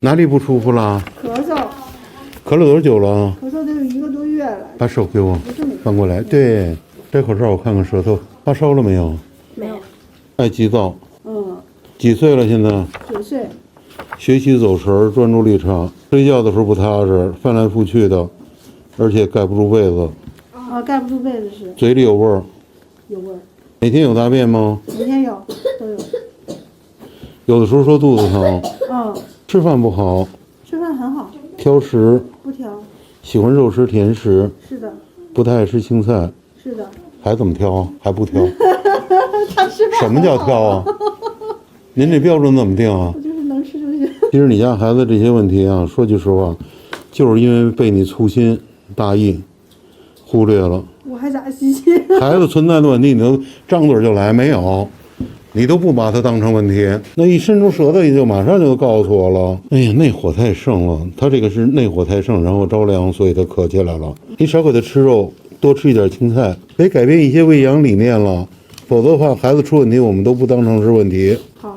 哪里不舒服了？咳嗽，咳了多久了？咳嗽得有1个多月了。把手给我不是没翻过来。对，摘口罩，我看看舌头，发烧了没有？没有。爱急躁。嗯，几岁了？现在9岁。学习走神儿，专注力差，睡觉的时候不踏实，翻来覆去的，而且盖不住被子，啊，盖不住被子是。嘴里有味儿。有味儿。每天有大便吗？每天有，都有。有的时候说肚子疼。嗯。吃饭不好。吃饭很好。挑食。不挑。喜欢肉食甜食。是的。不太爱吃青菜。是的。还怎么挑？还不挑？他吃饭。什么叫挑啊？您这标准怎么定啊？我就是能吃就行。其实你家孩子这些问题啊，说句实话，就是因为被你粗心大意忽略了。我还咋细心？孩子存在的问题，你都张嘴就来，没有，你都不把它当成问题。那一伸出舌头，也就马上就告诉我了。哎呀，内火太盛了，他这个是内火太盛，然后着凉，所以他咳起来了。你少给他吃肉，多吃一点青菜，得改变一些喂养理念了，否则的话，孩子出问题，我们都不当成是问题。好。